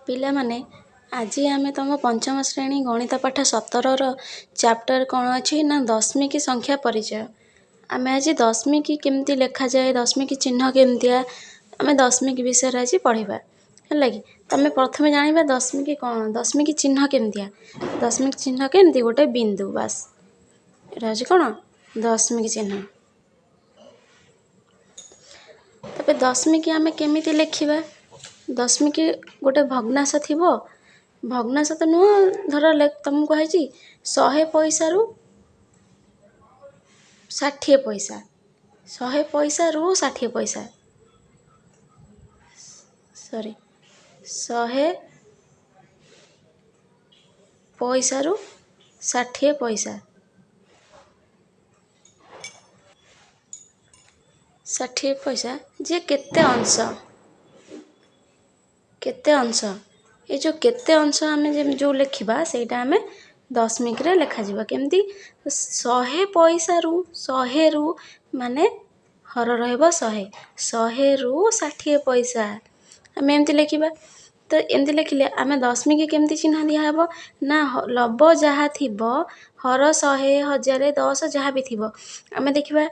ପିଲାମାନେ ଆଜି ଆମେ ତମ ପଞ୍ଚମ ଶ୍ରେଣୀ ଗଣିତ ପାଠ 17ର ଚାପ୍ଟର କ'ଣ ଅଛି ନା ଦଶମିକ ସଂଖ୍ୟା ପରିଚୟ। ଆମେ ଆଜି ଦଶମିକ କେମିତି ଲେଖାଯାଏ, ଦଶମିକ ଚିହ୍ନ କେମିତିଆ, ଆମେ ଦଶମିକ ବିଷୟରେ ଆଜି ପଢ଼ିବା ହେଲା କି। ତମେ ପ୍ରଥମେ ଜାଣିବା ଦଶମିକ କ'ଣ, ଦଶମିକ ଚିହ୍ନ କେମିତିଆ। ଦଶମିକ ଚିହ୍ନ କେମିତି, ଗୋଟେ ବିନ୍ଦୁ, ବାସ୍ ଏଇଟା ହେଉଛି କ'ଣ ଦଶମିକ ଚିହ୍ନ। ତାପରେ ଦଶମିକ ଆମେ କେମିତି ଲେଖିବା। ଦଶମିକ ଗୋଟେ ଭଗ୍ନାଂଶ ଥିବ, ଭଗ୍ନାଂଶ ତ ନୁହଁ, ଧର ତମକୁ କୁହାଯାଇଛି 100 ପଇସାରୁ 60 ପଇସା, 100 ପଇସାରୁ 60 ପଇସା, 100 ପଇସାରୁ 60 ପଇସା, 60 ପଇସା ଯେ କେତେ ଅଂଶ, କେତେ ଅଂଶ, ଏ ଯେଉଁ କେତେ ଅଂଶ ଆମେ ଯେଉଁ ଲେଖିବା ସେଇଟା ଆମେ ଦଶମିକରେ ଲେଖାଯିବ। କେମିତି, 100 ପଇସାରୁ, 100ରୁ ମାନେ ହର ରହିବ 100, 100ରୁ 60 ପଇସା ଆମେ ଏମିତି ଲେଖିବା। ତ ଏମିତି ଲେଖିଲେ ଆମେ ଦଶମିକ କେମିତି ଚିହ୍ନ ଦିଆହେବ ନା ଲବ ଯାହା ଥିବ, ହର 100, 1000, 10 ଯାହା ବି ଥିବ, ଆମେ ଦେଖିବା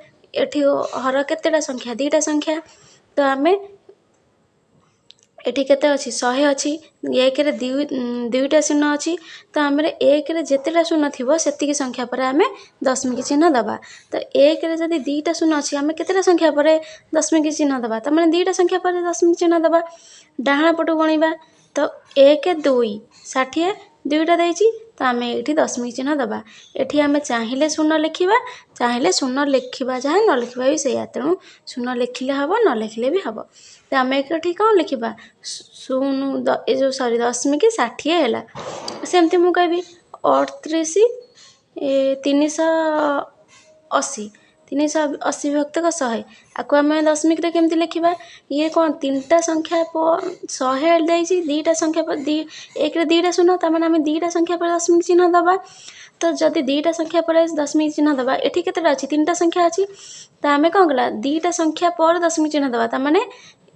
ଏଠି ହର କେତେଟା ସଂଖ୍ୟା, 2ଟା ସଂଖ୍ୟା। ତ ଆମେ ଏଠି କେତେ ଅଛି, 100 ଅଛି, 1ରେ 2ଟା ଶୂନ ଅଛି, ତ ଆମର 1ରେ ଯେତେଟା ଶୂନ ଥିବ ସେତିକି ସଂଖ୍ୟା ପରେ ଆମେ ଦଶମିକ ଚିହ୍ନ ଦେବା। ତ 1ରେ ଯଦି 2ଟା ଶୂନ ଅଛି, ଆମେ କେତେଟା ସଂଖ୍ୟା ପରେ ଦଶମିକ ଚିହ୍ନ ଦେବା, ତାମାନେ 2ଟା ସଂଖ୍ୟା ପରେ ଦଶମିକ ଚିହ୍ନ ଦେବା। ଡାହାଣ ପଟୁ ଗଣିବା, ତ 1, 2, 60, 2ଟା ଦେଇଛି, ତ ଆମେ ଏଇଠି ଦଶମିକ ଚିହ୍ନ ଦେବା। ଏଠି ଆମେ ଚାହିଁଲେ ଶୂନ ଲେଖିବା, ଚାହିଁଲେ ଶୂନ ଲେଖିବା ଯାହା, ନ ଲେଖିବା ବି ସେଇଆ, ତେଣୁ ଶୂନ ଲେଖିଲେ ହେବ, ନ ଲେଖିଲେ ବି ହେବ। ତ ଆମେ ଏଠି କ'ଣ ଲେଖିବା, ଦଶମିକ 60 ହେଲା। ସେମିତି ମୁଁ କହିବି 38, 380, 380 ବିଭକ୍ତକ 100, ଆକୁ ଆମେ ଦଶମିକରେ କେମିତି ଲେଖିବା। ଇଏ କ'ଣ, 3ଟା ସଂଖ୍ୟା 100 ଦେଇଛି, 2ଟା ସଂଖ୍ୟା 1ରେ 2ଟା ଶୂନ, ତାମାନେ ଆମେ 2ଟା ସଂଖ୍ୟା ପରେ ଦଶମିକ ଚିହ୍ନ ଦେବା। ତ ଯଦି 2ଟା ସଂଖ୍ୟା ପରେ ଦଶମିକ ଚିହ୍ନ ଦେବା, ଏଠି କେତେଟା ଅଛି, 3ଟା ସଂଖ୍ୟା ଅଛି, ତ ଆମେ କ'ଣ କଲା, 2ଟା ସଂଖ୍ୟା ପରେ ଦଶମିକ ଚିହ୍ନ ଦେବା, ତାମାନେ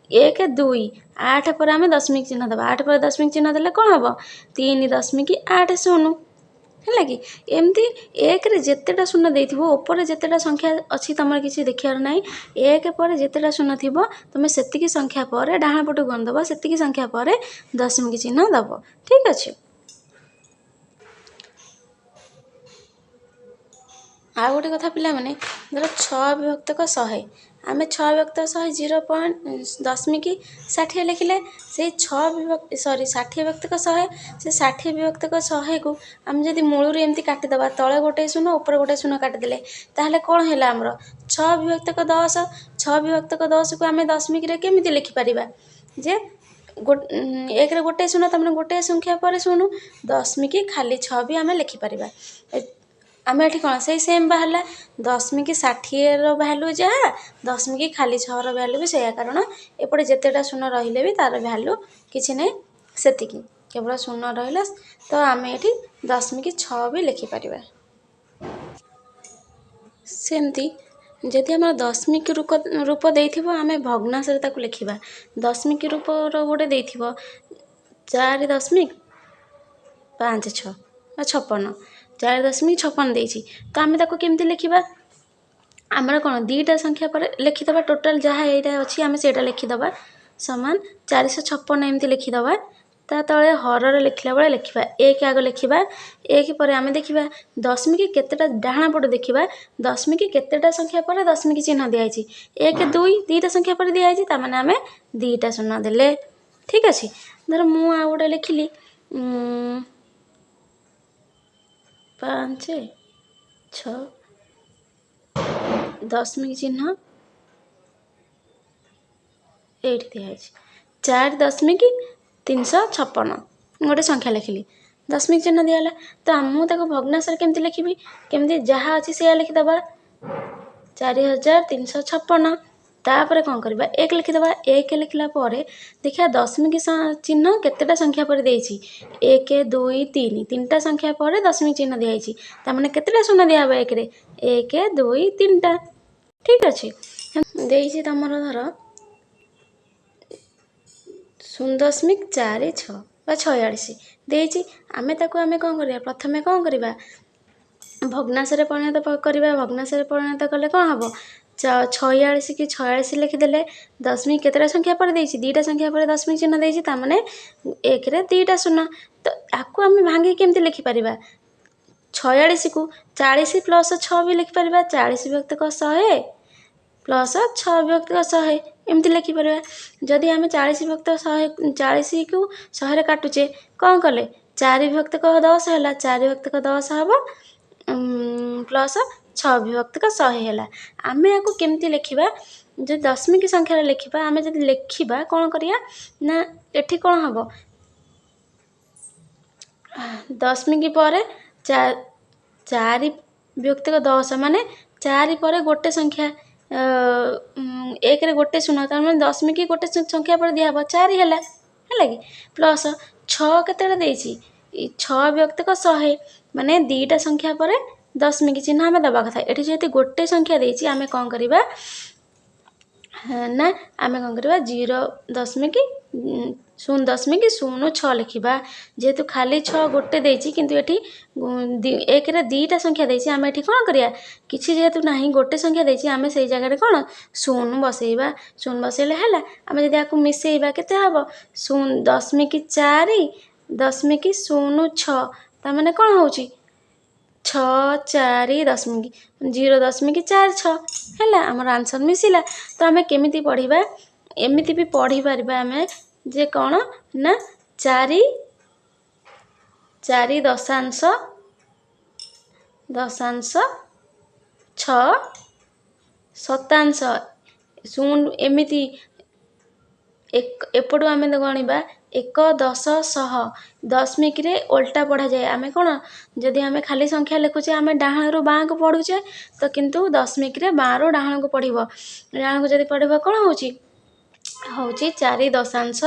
1, 2, 8 ପରେ ଆମେ ଦଶମିକ ଚିହ୍ନ ଦେବା। 8 ପରେ ଦଶମିକ ଚିହ୍ନ ଦେଲେ କ'ଣ ହେବ, 3.80 ହେଲା କି। ଏମିତି 1ରେ ଯେତେଟା ଶୂନ ଦେଇଥିବ, ଉପରେ ଯେତେଟା ସଂଖ୍ୟା ଅଛି ତମର କିଛି ଦେଖିବାର ନାହିଁ, 1 ପରେ ଯେତେଟା ଶୂନ ଥିବ ତମେ ସେତିକି ସଂଖ୍ୟା ପରେ ଡାହାଣ ପଟୁ ଗଣି ଦେବ, ସେତିକି ସଂଖ୍ୟା ପରେ ଦଶମିକ ଚିହ୍ନ ଦେବ, ଠିକ୍ ଅଛି। ଆଉ ଗୋଟେ କଥା ପିଲାମାନେ, ଧର 6 ବିଭକ୍ତକ 100, ଆମେ 6 ବିଭକ୍ତକ 100 ଦଶମିକ 60 ଲେଖିଲେ, ସେଇ 60 ବିଭକ୍ତକ 100, ସେ 60 ବିଭକ୍ତକ 100କୁ ଆମେ ଯଦି ମୂଳରୁ ଏମିତି କାଟିଦେବା, ତଳେ ଗୋଟେ ଶୂନ, ଉପରେ ଗୋଟେ ଶୂନ କାଟିଦେଲେ, ତାହେଲେ କ'ଣ ହେଲା ଆମର 6 ବିଭକ୍ତକ 10। 6 ବିଭକ୍ତକ 10କୁ ଆମେ ଦଶମିକରେ କେମିତି ଲେଖିପାରିବା, ଯେ 1ରେ ଗୋଟେ ଶୂନ, ତାମାନେ ଗୋଟେ ସଂଖ୍ୟା ପରେ ଶୂନ, ଦଶମିକ ଖାଲି 6 ବି ଆମେ ଲେଖିପାରିବା। ଆମେ ଏଠି କ'ଣ ସେଇ ସେମ୍ ବାହାରିଲା, ଦଶମିକ 60ର ଭ୍ୟାଲୁ ଯାହା, ଦଶମିକ ଖାଲି 6ର ଭ୍ୟାଲୁ ବି ସେଇଆ, କାରଣ ଏପଟେ ଯେତେଟା ଶୂନ ରହିଲେ ବି ତାର ଭ୍ୟାଲୁ କିଛି ନାହିଁ, ସେତିକି କେବଳ ଶୂନ ରହିଲା, ତ ଆମେ ଏଠି ଦଶମିକ 6 ବି ଲେଖିପାରିବା। ସେମିତି ଯଦି ଆମର ଦଶମିକ ରୂପ ଦେଇଥିବ, ଆମେ ଭଗ୍ନାଂଶରେ ତାକୁ ଲେଖିବା। ଦଶମିକ ରୂପର ଗୋଟେ ଦେଇଥିବ 4.56 ବା 56, 4.56 ଦେଇଛି, ତ ଆମେ ତାକୁ କେମିତି ଲେଖିବା। ଆମର କ'ଣ, 2ଟା ସଂଖ୍ୟା ପରେ ଲେଖିଦେବା, ଟୋଟାଲ ଯାହା ଏଇଟା ଅଛି ଆମେ ସେଇଟା ଲେଖିଦେବା, ସମାନ 456 ଏମିତି ଲେଖିଦେବା। ତା ତଳେ ହରରେ ଲେଖିଲା ବେଳେ ଲେଖିବା 1 ଆଗ ଲେଖିବା, 1 ପରେ ଆମେ ଦେଖିବା ଦଶମିକ କେତେଟା, ଡାହାଣ ପଟୁ ଦେଖିବା ଦଶମିକ କେତେଟା ସଂଖ୍ୟା ପରେ ଦଶମିକ ଚିହ୍ନ ଦିଆହେଇଛି, 1, 2, 2ଟା ସଂଖ୍ୟା ପରେ ଦିଆହେଇଛି, ତାମାନେ ଆମେ 2ଟା ଶୂନ ଦେଲେ, ଠିକ୍ ଅଛି। ଧର ମୁଁ ଆଉ ଗୋଟେ ଲେଖିଲି 5, 6, ଦଶମିକ ଚିହ୍ନ ଏଇଠି ଦିଆହେଇଛି 4.356, ଗୋଟେ ସଂଖ୍ୟା ଲେଖିଲି, ଦଶମିକ ଚିହ୍ନ ଦିଆହେଲା। ତ ମୁଁ ତାକୁ ଭଗ୍ନାଂଶରେ କେମିତି ଲେଖିବି, କେମିତି ଯାହା ଅଛି ସେଇଆ ଲେଖିଦେବା, 4356, ତାପରେ କ'ଣ କରିବା, 1 ଲେଖିଦେବା। 1 ଲେଖିଲା ପରେ ଦେଖିବା ଦଶମିକ ଚିହ୍ନ କେତେଟା ସଂଖ୍ୟା ପରେ ଦେଇଛି, 1, 2, 3, 3ଟା ସଂଖ୍ୟା ପରେ ଦଶମିକ ଚିହ୍ନ ଦିଆହେଇଛି, ତାମାନେ କେତେଟା ଶୂନ ଦିଆହେବ 1ରେ, 1, 2, 3ଟା, ଠିକ୍ ଅଛି। ଦେଇଛି ତମର ଧର 0.46 ବା ବା 46 ଦେଇଛି। ଆମେ ତାକୁ ଆମେ କ'ଣ କରିବା, ପ୍ରଥମେ କ'ଣ କରିବା, ଭଗ୍ନାଂଶରେ ପରିଣତ କରିବା। ଭଗ୍ନାଂଶରେ ପରିଣତ କଲେ କ'ଣ ହେବ, 46 କି 46 ଲେଖିଦେଲେ ଦଶମିକ କେତେଟା ସଂଖ୍ୟା ପରେ ଦେଇଛି, 2ଟା ସଂଖ୍ୟା ପରେ ଦଶମିକ ଚିହ୍ନ ଦେଇଛି, ତାମାନେ 1ରେ 2ଟା ଶୂନ। ତ ଆକୁ ଆମେ ଭାଙ୍ଗିକି କେମିତି ଲେଖିପାରିବା, 46କୁ 40 ପ୍ଲସ୍ 6 ବି ଲେଖିପାରିବା। 40 ବିଭକ୍ତକ 100 ପ୍ଲସ୍ 6 ବିଭକ୍ତକ 100 ଏମିତି ଲେଖିପାରିବା। ଯଦି ଆମେ 40 ବିଭକ୍ତ 100 40କୁ 100ରେ କାଟୁଛେ, କ'ଣ କଲେ 4 ବିଭକ୍ତକ 10 ହେଲା, 4 ବିଭକ୍ତକ 10 ହେବ ପ୍ଲସ୍ 6 ବିଭକ୍ତକ 100 ହେଲା। ଆମେ ୟାକୁ କେମିତି ଲେଖିବା, ଯଦି ଦଶମିକ ସଂଖ୍ୟାରେ ଲେଖିବା, ଆମେ ଯଦି ଲେଖିବା କ'ଣ କରିବା ନା, ଏଠି କ'ଣ ହେବ, ଦଶମିକ ପରେ 4 ବିଭକ୍ତକ 10 ମାନେ 4 ପରେ ଗୋଟେ ସଂଖ୍ୟା, 1ରେ ଗୋଟେ ଶୂନ, ତାମାନେ ଦଶମିକ ଗୋଟେ ସଂଖ୍ୟା ପରେ ଦିଆହେବ 4 ହେଲା କି, ପ୍ଲସ୍ 6 କେତେଟା ଦେଇଛି, 6 ବିଭକ୍ତକ 100 ମାନେ 2ଟା ସଂଖ୍ୟା ପରେ ଦଶମିକ ଚିହ୍ନ ଆମେ ଦେବା କଥା। ଏଠି ଯେହେତୁ ଗୋଟେ ସଂଖ୍ୟା ଦେଇଛି, ଆମେ କ'ଣ କରିବା ନା, ଆମେ କ'ଣ କରିବା 0.06 ଲେଖିବା। ଯେହେତୁ ଖାଲି 6 ଗୋଟେ ଦେଇଛି, କିନ୍ତୁ ଏଠି 1ରେ 2ଟା ସଂଖ୍ୟା ଦେଇଛି, ଆମେ ଏଠି କ'ଣ କରିବା, କିଛି ଯେହେତୁ ନାହିଁ, ଗୋଟେ ସଂଖ୍ୟା ଦେଇଛି, ଆମେ ସେଇ ଜାଗାରେ କ'ଣ 0 ବସେଇବା। 0 ବସେଇଲେ ହେଲା। ଆମେ ଯଦି ଆକୁ ମିଶେଇବା କେତେ ହେବ, 0.06 ତାମାନେ କ'ଣ ହେଉଛି 6 4 ଦଶମିକ 0.46 ହେଲା, ଆମର ଆନ୍ସର୍ ମିଶିଲା। ତ ଆମେ କେମିତି ପଢ଼ିବା, ଏମିତି ବି ପଢ଼ିପାରିବା ଆମେ ଯେ କ'ଣ ନା 4 ଦଶାଂଶ 6 ଶତାଂଶ 0 ଏମିତି ଏପଟୁ ଆମେ ଗଣିବା 1 10 ଶହ। ଦଶମିକରେ ଓଲଟା ପଢ଼ାଯାଏ। ଆମେ କ'ଣ, ଯଦି ଆମେ ଖାଲି ସଂଖ୍ୟା ଲେଖୁଛେ, ଆମେ ଡାହାଣରୁ ବାଁକୁ ପଢ଼ୁଛେ, ତ କିନ୍ତୁ ଦଶମିକରେ ବାଁରୁ ଡାହାଣକୁ ପଢ଼ିବ। ଡାହାଣକୁ ଯଦି ପଢ଼ିବ କ'ଣ ହେଉଛି 4 ଦଶାଂଶ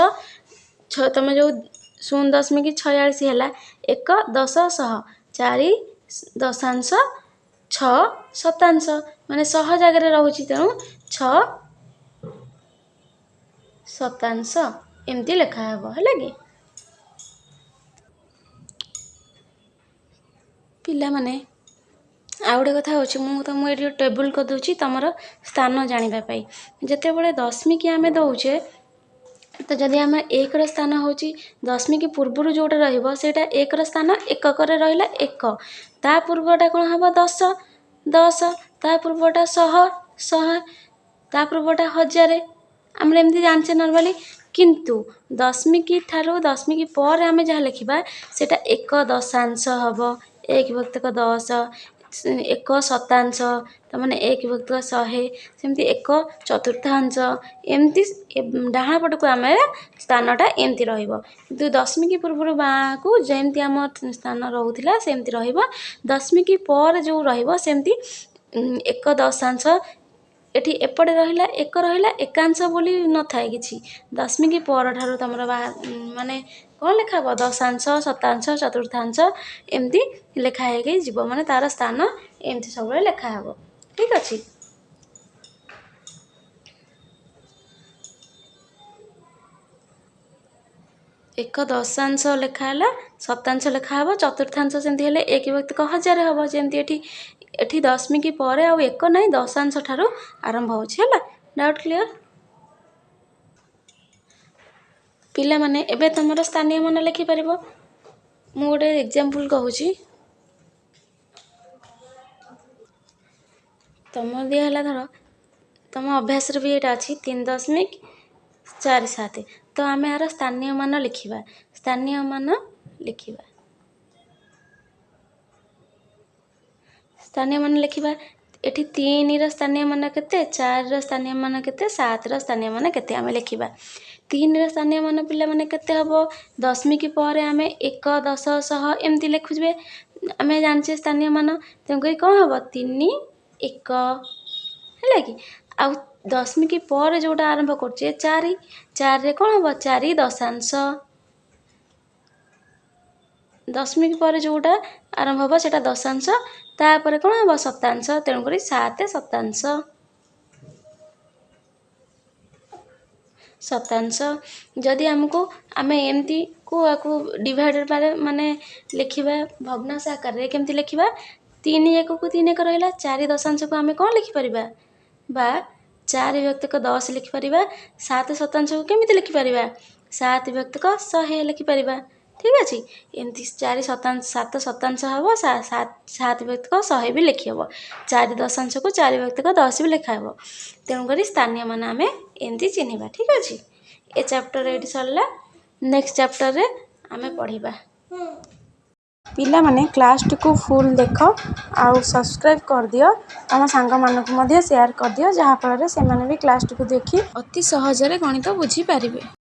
6, ତୁମେ ଯେଉଁ 0.46 ହେଲା 1 10 ଶହ, 4 ଦଶାଂଶ 6 ଶତାଂଶ ମାନେ 100 ଜାଗାରେ ରହୁଛି, ତେଣୁ 6 ଶତାଂଶ ଏମିତି ଲେଖା ହେବ, ହେଲା କି। ପିଲାମାନେ ଆଉ ଗୋଟେ କଥା ହେଉଛି, ମୁଁ ଏଠି ଟେବୁଲ୍ କରିଦେଉଛି ତୁମର ସ୍ଥାନ ଜାଣିବା ପାଇଁ। ଯେତେବେଳେ ଦଶମିକ ଆମେ ଦେଉଛେ, ତ ଯଦି ଆମେ 1ର ସ୍ଥାନ ହେଉଛି ଦଶମିକ ପୂର୍ବରୁ ଯେଉଁଟା ରହିବ, ସେଇଟା 1ର ସ୍ଥାନ ଏକକରେ ରହିଲା 1, ତା ପୂର୍ବଟା କ'ଣ ହେବ 10, ତା ପୂର୍ବଟା 100, ତା ପୂର୍ବଟା 1000, ଆମର ଏମିତି ଜାଣିଛେ ନର୍ମାଲି। କିନ୍ତୁ ଦଶମିକ ପରେ ଆମେ ଯାହା ଲେଖିବା, ସେଇଟା 1 ଦଶାଂଶ ହେବ, 1 ବିଭକ୍ତକ 10, 1 ଶତାଂଶ ତାମାନେ 1 ବିଭକ୍ତକ 100, ସେମିତି 1 ଚତୁର୍ଥାଂଶ, ଏମିତି ଡାହାଣ ପଟକୁ ଆମେ ସ୍ଥାନଟା ଏମିତି ରହିବ। କିନ୍ତୁ ଦଶମିକ ପୂର୍ବରୁ ବାଁକୁ ଯେମିତି ଆମ ସ୍ଥାନ ରହୁଥିଲା ସେମିତି ରହିବ। ଦଶମିକ ପରେ ଯେଉଁ ରହିବ ସେମିତି 1 ଦଶାଂଶ, ଏଠି ଏପଟେ ରହିଲା 1 ରହିଲା, ଏକାଂଶ ବୋଲି ନଥାଏ କିଛି। ଦଶମିକ ପରଠାରୁ ତୁମର ମାନେ କ'ଣ ଲେଖା ହେବ, ଦଶାଂଶ, ଶତାଂଶ, ଚତୁର୍ଥାଂଶ ଏମିତି ଲେଖା ହେଇକି ଯିବ, ମାନେ ତା'ର ସ୍ଥାନ ଏମିତି ସବୁବେଳେ ଲେଖା ହେବ। ଠିକ୍ ଅଛି। 1 ଦଶାଂଶ ଲେଖା ହେଲା, ଶତାଂଶ ଲେଖା ହେବ, ଚତୁର୍ଥାଂଶ ସେମିତି ହେଲେ 1 ବିଭକ୍ତକ 1000 ହେବ। ଯେମିତି ଏଠି ଦଶମିକ ପରେ ଆଉ 1 ନାହିଁ, ଦଶାଂଶ ଠାରୁ ଆରମ୍ଭ ହେଉଛି, ହେଲା। Doubt clear? ପିଲାମାନେ ଏବେ ତୁମର ସ୍ଥାନୀୟ ମାନ ଲେଖିପାରିବ। ମୁଁ ଗୋଟେ ଏକ୍ଜାମ୍ପଲ୍ କହୁଛି। ତୁମର ଦିଆହେଲା, ଧର ତୁମ ଅଭ୍ୟାସରେ ବି ଏଇଟା ଅଛି 3.47, ତ ଆମେ ଏହାର ସ୍ଥାନୀୟ ମାନ ଲେଖିବା। ଏଠି 3ର ସ୍ଥାନୀୟ ମାନ କେତେ, 4ର ସ୍ଥାନୀୟ ମାନ କେତେ, 7ର ସ୍ଥାନୀୟ ମାନ କେତେ ଆମେ ଲେଖିବା। 3ର ସ୍ଥାନୀୟ ମାନ ପିଲାମାନେ କେତେ ହେବ, ଦଶମିକ ପରେ ଆମେ 1 10 ଶହ ଏମିତି ଲେଖୁଥିବେ, ଆମେ ଜାଣିଛେ ସ୍ଥାନୀୟ ମାନ, ତେଣୁକରି କ'ଣ ହେବ 3 1 ହେଲା କି। ଆଉ ଦଶମିକ ପରେ ଯେଉଁଟା ଆରମ୍ଭ କରୁଛେ 4ରେ କ'ଣ ହେବ 4 ଦଶାଂଶ। ଦଶମିକ ପରେ ଯେଉଁଟା ଆରମ୍ଭ ହେବ ସେଇଟା ଦଶାଂଶ, ତାପରେ କ'ଣ ହେବ ଶତାଂଶ, ତେଣୁକରି 7 ଶତାଂଶ। ଶତାଂଶ। ଯଦି ଆମକୁ ଆମେ ଏମିତି ଆକୁ ଡିଭାଇଡେଡ଼ ମାନେ ଲେଖିବା ଭଗ୍ନାଂଶ ଆକାରରେ କେମିତି ଲେଖିବା? 3 ଏକକୁ 3 ଏକ ରହିଲା, 4 ଦଶାଂଶକୁ ଆମେ କ'ଣ ଲେଖିପାରିବା? ବା 4 ବିଭକ୍ତିକ 10 ଲେଖିପାରିବା। 7 ଶତାଂଶକୁ କେମିତି ଲେଖିପାରିବା? 7 ବିଭକ୍ତିକ 100 ଲେଖିପାରିବା। ଠିକ୍ ଅଛି। ଏମିତି 7 ଶତାଂଶ ହେବ, 7 ବିଭକ୍ତିକ 100 ବି ଲେଖିହେବ। 4 ଦଶାଂଶକୁ 4 ବିଭକ୍ତିକ 10 ବି ଲେଖା ହେବ। ତେଣୁକରି ସ୍ଥାନୀୟ ମାନ ଆମେ ଏମିତି ଚିହ୍ନିବା। ଠିକ୍ ଅଛି। ଏ ଚାପ୍ଟର ଏଇଠି ସରିଲା। ନେକ୍ସଟ ଚାପ୍ଟରରେ ଆମେ ପଢ଼ିବା। ପିଲାମାନେ କ୍ଲାସ୍ଟିକୁ ଫୁଲ୍ ଦେଖ ଆଉ ସବସ୍କ୍ରାଇବ୍ କରିଦିଅ। ତମ ସାଙ୍ଗମାନଙ୍କୁ ମଧ୍ୟ ସେୟାର କରିଦିଅ, ଯାହାଫଳରେ ସେମାନେ ବି କ୍ଲାସ୍ଟିକୁ ଦେଖି ଅତି ସହଜରେ ଗଣିତ ବୁଝିପାରିବେ।